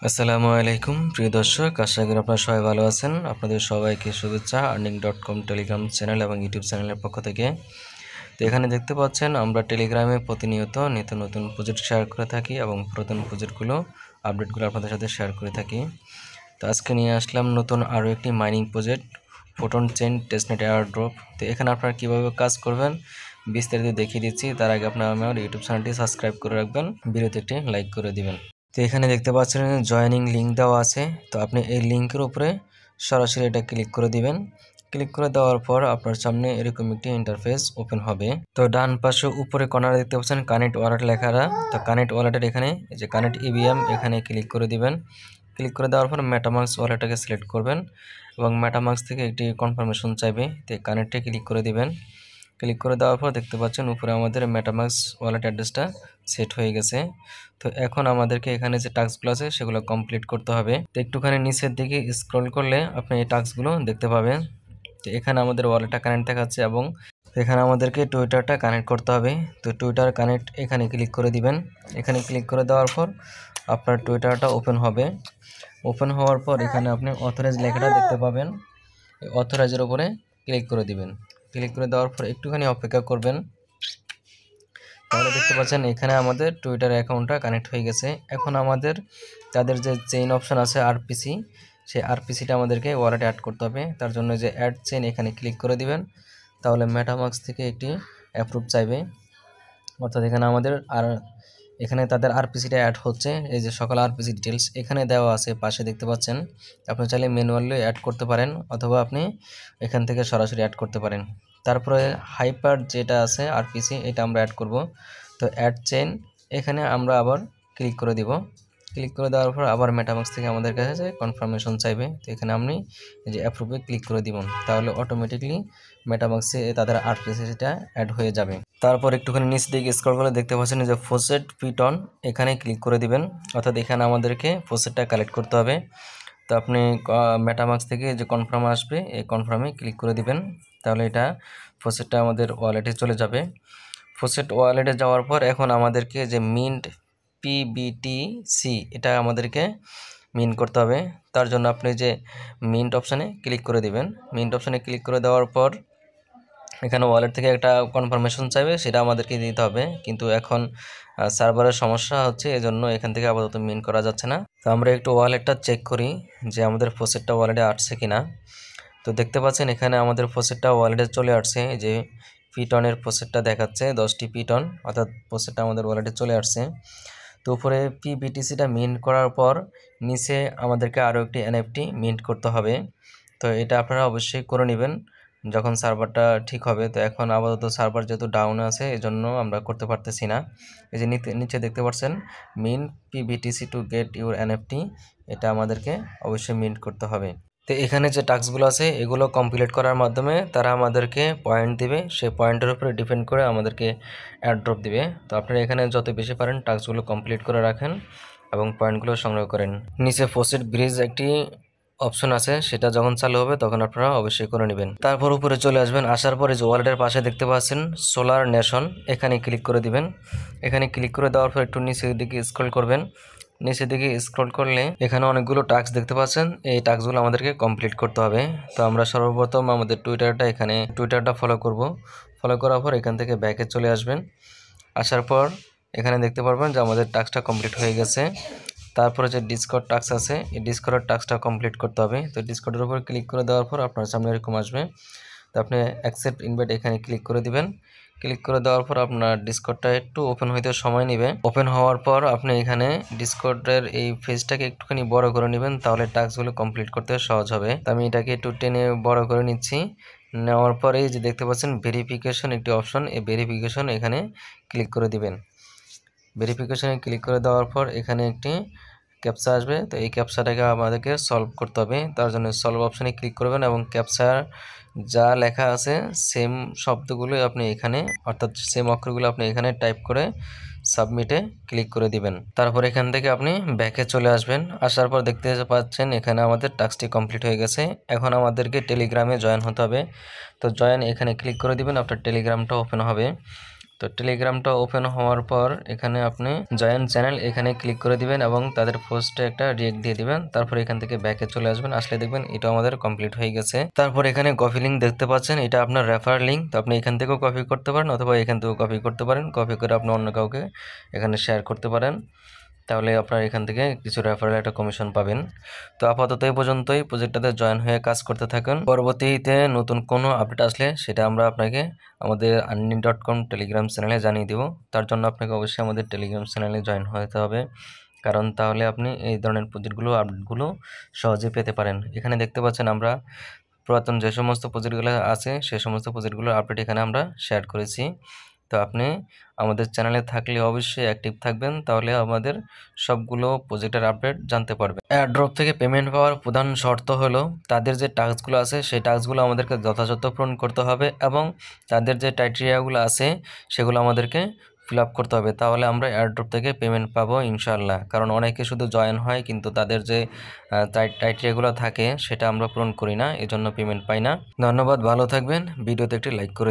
আসসালামু আলাইকুম প্রিয় দর্শক, আশা করি আপনারা সবাই ভালো আছেন। আপনাদের সবাইকে শুভেচ্ছা আর্নিং.com টেলিগ্রাম চ্যানেল এবং ইউটিউব চ্যানেলের পক্ষ থেকে। তো এখানে দেখতে পাচ্ছেন আমরা টেলিগ্রামে প্রতিনিয়ত নিত্য নতুন প্রজেক্ট শেয়ার করে থাকি এবং পুরাতন প্রজেক্টগুলো আপডেটগুলো আপনাদের সাথে শেয়ার করে থাকি। তো আজকে নিয়ে আসলাম নতুন আরও একটি mining project, photon chain testnet air drop. তো এখানে আপনারা কীভাবে কাজ করবেন বিস্তারিত দেখিয়ে দিচ্ছি। তার আগে আপনারা আমার ইউটিউব চ্যানেলটি সাবস্ক্রাইব করে রাখবেন, ভিডিওতে একটি লাইক করে দিবেন। তো এখানে দেখতে পাচ্ছেন জয়েনিং লিঙ্ক দেওয়া আছে। তো আপনি এই লিঙ্কের উপরে সরাসরি এটা ক্লিক করে দিবেন। ক্লিক করে দেওয়ার পর আপনার সামনে এরকম একটি ইন্টারফেস ওপেন হবে। তো ডান পাশে উপরে কর্নারে দেখতে পাচ্ছেন কানেক্ট ওয়ালেট লেখাটা। তো কানেক্ট ওয়ালেটের এখানে যে কানেক্ট ইভিএম এখানে ক্লিক করে দিবেন। ক্লিক করে দেওয়ার পর মেটামাস্ক ওয়ালেটটাকে সিলেক্ট করবেন এবং মেটামাস্ক থেকে একটি কনফার্মেশন চাইবে, তো কানেক্টে ক্লিক করে দিবেন। ক্লিক করে দেওয়ার পর দেখতে পাচ্ছেন উপরে আমাদের মেটামাস্ক ওয়ালেট অ্যাড্রেসটা সেট হয়ে গেছে। তো এখন আমাদেরকে এখানে যে টাস্কগুলো আছে সেগুলো কমপ্লিট করতে হবে। তো একটুখানি নিচের দিকে স্ক্রল করলে আপনি এই টাস্কগুলো দেখতে পাবেন। তো এখানে আমাদের ওয়ালেটটা কানেক্ট দেখাচ্ছে এবং এখানে আমাদেরকে টুইটারটা কানেক্ট করতে হবে। তো টুইটার কানেক্ট এখানে ক্লিক করে দিবেন। এখানে ক্লিক করে দেওয়ার পর আপনার টুইটারটা ওপেন হবে। ওপেন হওয়ার পর এখানে আপনি অথরাইজ লেখাটা দেখতে পাবেন। এই অথরাইজের উপরে ক্লিক করে দিবেন। ক্লিক করে দেওয়ার পর একটুখানি অপেক্ষা করবেন। তাহলে দেখতে পাচ্ছেন এখানে আমাদের টুইটার অ্যাকাউন্টটা কানেক্ট হয়ে গেছে। এখন আমাদের তাদের যে চেইন অপশন আছে আরপিসি, সেই আরপিসিটা আমাদেরকে ওয়ালেটে অ্যাড করতে হবে। তার জন্য যে অ্যাড চেইন এখানে ক্লিক করে দিবেন। তাহলে মেটামাস্ক থেকে একটি অ্যাপ্রুভ চাইবে, অর্থাৎ এখানে আমাদের এখানে তাদের আরপিসিটা অ্যাড হচ্ছে। এই যে সকল আরপিসি ডিটেলস এখানে দেওয়া আছে, পাশে দেখতে পাচ্ছেন। আপনি চাইলে ম্যানুয়ালি অ্যাড করতে পারেন অথবা আপনি এখান থেকে সরাসরি অ্যাড করতে পারেন। তারপরে হাইপার যেটা আছে আরপিসি, এটা আমরা অ্যাড করব। তো অ্যাড চেইন এখানে আমরা আবার ক্লিক করে দিব। ক্লিক করে দেওয়ার পর আবার মেটামাস্ক থেকে আমাদের কাছে কনফার্মেশন চাইবে। তো এখানে আপনি এই যে অ্যাপ্রুভে ক্লিক করে দিবেন, তাহলে অটোমেটিকলি মেটামাস্কে তাদের আরপিসিটা অ্যাড হয়ে যাবে। তারপর একটুখানি নিচ দিকে স্ক্রল করে দেখতে পাচ্ছেন যে ফোসেট পিটন, এখানে ক্লিক করে দিবেন। অর্থাৎ এখানে আমাদেরকে ফোসেটটা কালেক্ট করতে হবে। তো আপনি মেটামাস্ক থেকে যে কনফার্ম আসবে এই কনফার্মে ক্লিক করে দিবেন, তাহলে এটা ফোসেটটা আমাদের ওয়ালেটে চলে যাবে। ফোসেট ওয়ালেটে যাওয়ার পর এখন আমাদেরকে যে মিন্ট পিবিটিসি এটা আমাদেরকে মিন্ট করতে হবে। তার জন্য আপনি যে মিন্ট অপশানে ক্লিক করে দিবেন। মিন্ট অপশানে ক্লিক করে দেওয়ার পর এখানে ওয়ালেট থেকে একটা কনফার্মেশন চাইবে, সেটা আমাদেরকে দিতে হবে। কিন্তু এখন সার্ভারের সমস্যা হচ্ছে, এজন্য এখান থেকে আপাতত মিন্ট করা যাচ্ছে না। তো আমরা একটু ওয়ালেটটা চেক করি যে আমাদের ফোসেটটা ওয়ালেটে আসছে কিনা। তো দেখতে পাচ্ছেন এখানে আমাদের ফোসেটটা ওয়ালেটে চলে আসছে। যে পিটনের ফোসেটটা দেখাচ্ছে 10টি পিটন, অর্থাৎ ফোসেটটা আমাদের ওয়ালেটে চলে আসছে। তো উপরে পিবিটিসিটা মিন্ট করার পর নিচে আমাদেরকে আরও একটি এনএফটি মিন্ট করতে হবে। তো এটা আপনারা অবশ্যই করে নেবেন যখন সার্ভারটা ঠিক হবে। তো এখন আপাতত সার্ভার যেহেতু ডাউন আছে এজন্য আমরা করতে পারতেছি না। এই যে নিচে দেখতে পাচ্ছেন mint PBTC to get your NFT, এটা আমাদেরকে অবশ্যই মিন্ট করতে হবে। তো এখানে যে টাস্কগুলো আছে এগুলো কমপ্লিট করার মাধ্যমে তারা আমাদেরকে পয়েন্ট দিবে, সেই পয়েন্টের উপরে ডিপেন্ড করে আমাদেরকে অ্যাড্রপ দিবে। তো আপনারা এখানে যত বেশি পারেন টাস্কগুলো কমপ্লিট করে রাখেন এবং পয়েন্টগুলো সংগ্রহ করেন। নিচে ফোসেট ব্রিজ একটি অপশন আছে, সেটা যখন চালু হবে তখন আপনারা অবশ্যই করে নেবেন। তারপর উপরে চলে আসবেন, আসার পরে যে ওয়ালেটের পাশে দেখতে পাচ্ছেন সোলার নেশন, এখানে ক্লিক করে দিবেন। এখানে ক্লিক করে দেওয়ার পর একটু নিচের দিকে স্ক্রল করবেন। নিচের দিকে স্ক্রল করলে এখানে অনেকগুলো টাস্ক দেখতে পাচ্ছেন, এই টাস্কগুলো আমাদেরকে কমপ্লিট করতে হবে। তো আমরা সর্বপ্রথম আমাদের টুইটারটা ফলো করব। ফলো করার পর এখান থেকে ব্যাকে চলে আসবেন। আসার পর এখানে দেখতে পারবেন যে আমাদের টাস্কটা কমপ্লিট হয়ে গেছে। তারপরে যে ডিসকর্ড টাস্ক আছে এই ডিসকর্ডের টাস্কটা কমপ্লিট করতে হবে। তো ডিসকর্ডের উপর ক্লিক করে দেওয়ার পর আপনার সামনে এরকম আসবে। তো আপনি অ্যাকসেপ্ট ইনভাইট এখানে ক্লিক করে দিবেন। ক্লিক করে দেওয়ার পর আপনার ডিসকর্ডটা একটু ওপেন হইতে সময় নেবে। ওপেন হওয়ার পর আপনি এখানে ডিসকর্ডের এই পেজটাকে একটুখানি বড় করে নেবেন, তাহলে টাস্কগুলো কমপ্লিট করতে সহজ হবে। তো আমি এটাকে একটু টেনে বড় করে নিচ্ছি। নেওয়ার পরে যে দেখতে পাচ্ছেন ভেরিফিকেশন একটি অপশন, এই ভেরিফিকেশন এখানে ক্লিক করে দিবেন। ভেরিফিকেশনে ক্লিক করে দেওয়ার পর এখানে একটি ক্যাপচা আসবে। তো এই ক্যাপচাটাকে আমাদেরকে সলভ করতে হবে। তার জন্য সলভ অপশানে ক্লিক করবেন এবং ক্যাপচার যা লেখা আছে সেম শব্দগুলো আপনি এখানে, অর্থাৎ সেম অক্ষরগুলো আপনি এখানে টাইপ করে সাবমিটে ক্লিক করে দিবেন। তারপর এখান থেকে আপনি ব্যাকে চলে আসবেন। আসার পর দেখতে পাচ্ছেন এখানে আমাদের টাস্কটি কমপ্লিট হয়ে গেছে। এখন আমাদেরকে টেলিগ্রামে জয়েন হতে হবে। তো জয়েন এখানে ক্লিক করে দিবেন, আপনার টেলিগ্রামটা ওপেন হবে। তো টেলিগ্রামটা ওপেন হওয়ার পর এখানে আপনি জয়েন চ্যানেল এখানে ক্লিক করে দিবেন এবং তাদের পোস্টে একটা রিয়েক্ট দিয়ে দিবেন। তারপর এখান থেকে ব্যাকে চলে আসবেন, আসলে দেখবেন এটা আমাদের কমপ্লিট হয়ে গেছে। তারপর এখানে কপি লিঙ্ক দেখতে পাচ্ছেন, এটা আপনার রেফার লিঙ্ক। তো আপনি এখান থেকেও কপি করতে পারেন অথবা এখান থেকেও কপি করতে পারেন। কপি করে আপনি অন্য কাউকে এখানে শেয়ার করতে পারেন, তাহলে আপনার এখান থেকে কিছু রেফারেল একটা কমিশন পাবেন। তো আপাতত এই পর্যন্তই, প্রজেক্টটাতে জয়েন হয়ে কাজ করতে থাকুন। পরবর্তীতে নতুন কোনো আপডেট আসলে সেটা আমরা আপনাকে আমাদের earning.com টেলিগ্রাম চ্যানেলে জানিয়ে দেব। তার জন্য আপনাকে অবশ্যই আমাদের টেলিগ্রাম চ্যানেলে জয়েন হতে হবে, কারণ তাহলে আপনি এই ধরনের প্রজেক্টগুলো আপডেটগুলো সহজে পেতে পারেন। এখানে দেখতে পাচ্ছেন আমরা পুরাতন যে সমস্ত প্রজেক্টগুলো আছে সেই সমস্ত প্রজেক্টগুলোর আপডেট এখানে আমরা শেয়ার করেছি। তো আপনি আমাদের চ্যানেলে থাকলে অবশ্যই অ্যাক্টিভ থাকবেন, তাহলে আমাদের সবগুলো প্রজেক্টের আপডেট জানতে পারবেন। এয়ারড্রপ থেকে পেমেন্ট পাওয়ার প্রধান শর্ত হলো তাদের যে টাস্কগুলো আছে সেই টাস্কগুলো আমাদেরকে যথাযথ পূরণ করতে হবে এবং তাদের যে ক্রাইটেরিয়াগুলো আছে সেগুলো আমাদেরকে ফিল আপ করতে হবে, তাহলে আমরা এয়ারড্রপ থেকে পেমেন্ট পাবো ইনশাল্লাহ। কারণ অনেকে শুধু জয়েন হয় কিন্তু তাদের যে ক্রাইটেরিয়াগুলো থাকে সেটা আমরা পূরণ করি না, এজন্য পেমেন্ট পাই না। ধন্যবাদ, ভালো থাকবেন। ভিডিওতে একটি লাইক করে